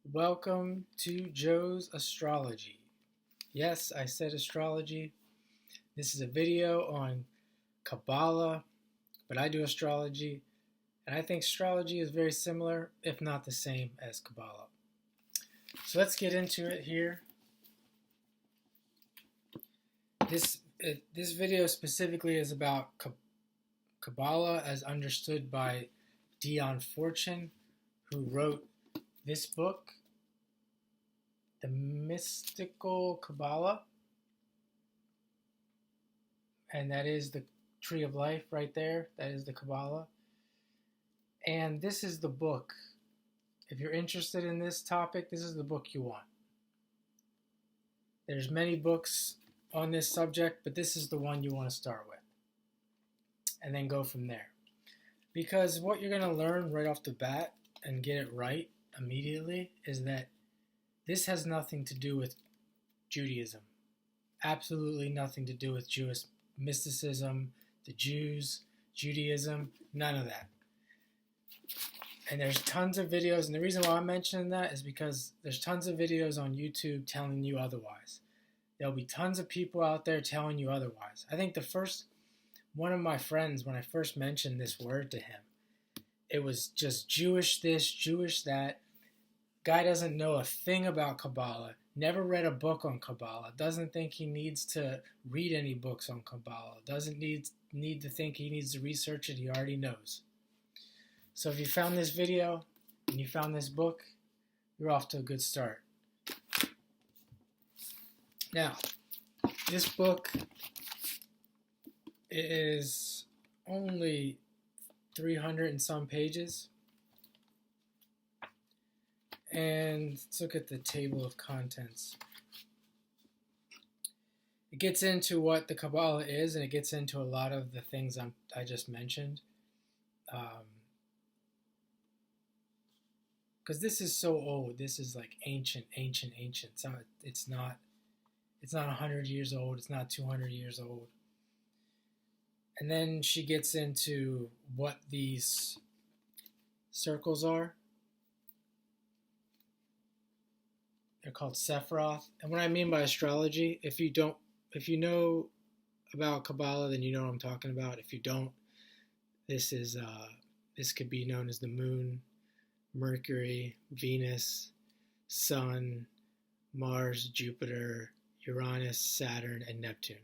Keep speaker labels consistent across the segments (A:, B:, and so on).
A: Welcome to Joe's Astrology. Yes, I said astrology. This is a video on Qabalah, but I do astrology, and I think astrology is very similar, if not the same, as Qabalah. So let's get into it here. This video specifically is about Qabalah as understood by Dion Fortune, who wrote this book, The Mystical Qabalah, and that is the tree of life right there. That is the Qabalah. And this is the book. If you're interested in this topic, this is the book you want. There's many books on this subject, but this is the one you want to start with. And then go from there. Because what you're going to learn right off the bat and get it right immediately is that this has nothing to do with Judaism. Absolutely nothing to do with Jewish mysticism, the Jews, Judaism, none of that. And there's tons of videos, and the reason why I'm mentioning that is because there's tons of videos on YouTube telling you otherwise. There'll be tons of people out there telling you otherwise. I think one of my friends, when I first mentioned this word to him, it was just Jewish this, Jewish that. Guy doesn't know a thing about Qabalah, never read a book on Qabalah, doesn't think he needs to read any books on Qabalah, doesn't need to think he needs to research it, he already knows. So if you found this video and you found this book, you're off to a good start. Now, this book is only 300 and some pages. And let's look at the table of contents. It gets into what the Qabalah is, and it gets into a lot of the things I just mentioned. Because this is so old. This is like ancient. So it's not 100 years old. It's not 200 years old. And then she gets into what these circles are. They're called Sephiroth. And what I mean by astrology, if you know about Qabalah, then you know what I'm talking about. If you don't, this could be known as the moon, Mercury, Venus, Sun, Mars, Jupiter, Uranus, Saturn, and Neptune.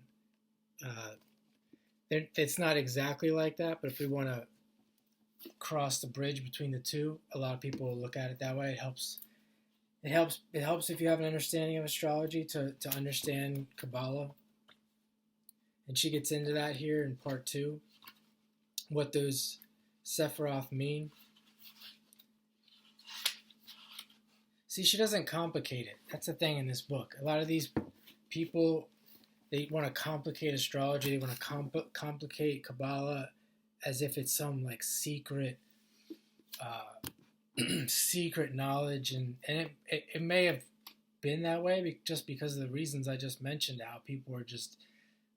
A: It's not exactly like that, but if we want to cross the bridge between the two, a lot of people will look at it that way. It helps if you have an understanding of astrology to understand Qabalah. And she gets into that here in part 2, what those Sephiroth mean. See, she doesn't complicate it. That's the thing in this book. A lot of these people, they want to complicate astrology. They want to complicate Qabalah as if it's some like secret secret knowledge, and it may have been that way just because of the reasons I just mentioned, how people are just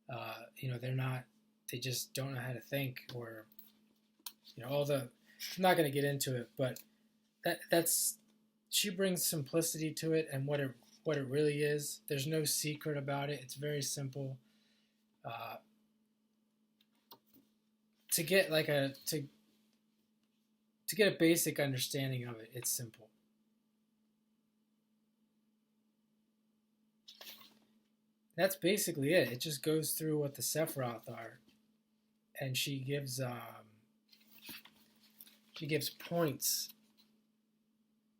A: they just don't know how to think, or I'm not going to get into it, but that's she brings simplicity to it, and what it really is. There's no secret about it. It's very simple. To get to get a basic understanding of it, it's simple. That's basically it. It just goes through what the Sephiroth are, and she gives points,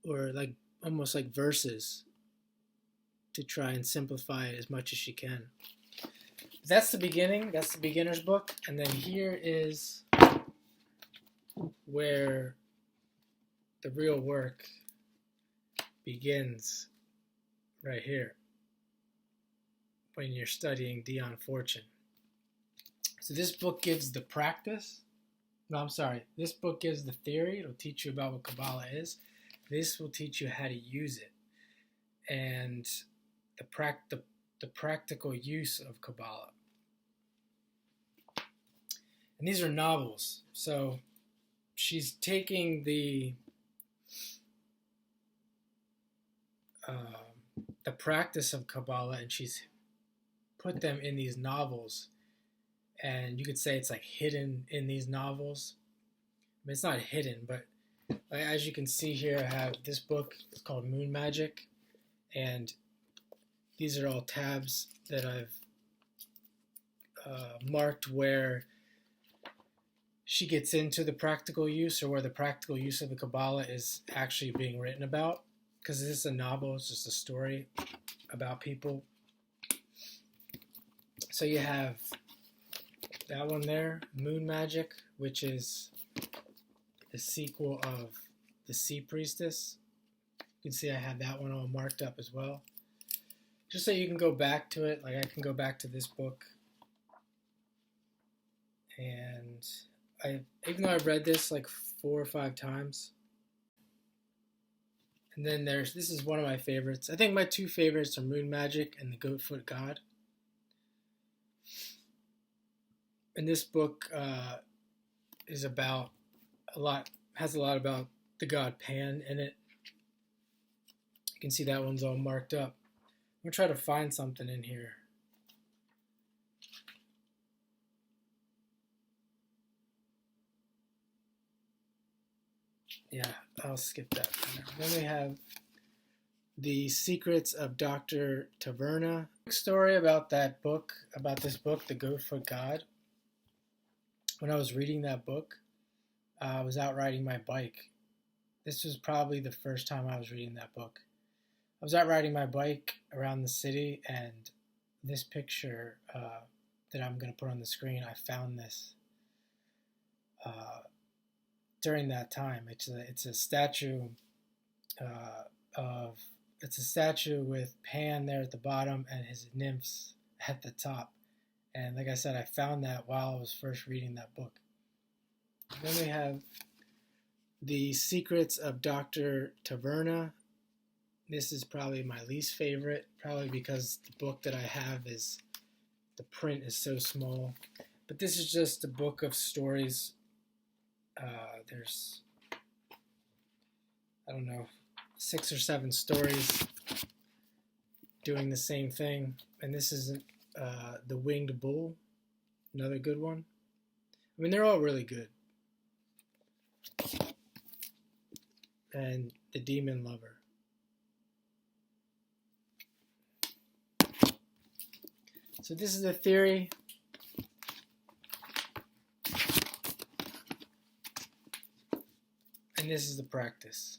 A: or like almost like verses, to try and simplify it as much as she can. That's the beginning. That's the beginner's book, and then here is where the real work begins, right here, when you're studying Dion Fortune. So this book gives the practice. No, I'm sorry. This book gives the theory. It'll teach you about what Qabalah is. This will teach you how to use it, and the practical use of Qabalah. And these are novels. So she's taking the the practice of Kabbalah, and she's put them in these novels. And you could say it's like hidden in these novels. I mean, it's not hidden, but as you can see here, I have this book. It's called Moon Magic, and these are all tabs that I've marked where she gets into the practical use, or where the practical use of the Kabbalah is actually being written about. Because this is a novel, it's just a story about people. So you have that one there, Moon Magic, which is the sequel of The Sea Priestess. You can see I have that one all marked up as well. Just so you can go back to it, like I can go back to this book. And even though I've read this like 4 or 5 times. And then this is one of my favorites. I think my 2 favorites are Moon Magic and The Goatfoot God. And this book is about has a lot about the god Pan in it. You can see that one's all marked up. I'm going to try to find something in here. Yeah, I'll skip that for now. Then we have The Secrets of Dr. Taverna. Story about that book, about this book, The Goatfoot God. When I was reading that book, I was out riding my bike. This was probably the first time I was reading that book. I was out riding my bike around the city, and this picture that I'm going to put on the screen, I found this during that time. It's a statue it's a statue with Pan there at the bottom and his nymphs at the top. And like I said, I found that while I was first reading that book. Then we have The Secrets of Dr. Taverna. This is probably my least favorite, probably because the book that I have the print is so small. But this is just a book of stories. There's, I don't know, 6 or 7 stories doing the same thing. And this is The Winged Bull, another good one. I mean, they're all really good. And The Demon Lover. So this is the theory. And this is the practice.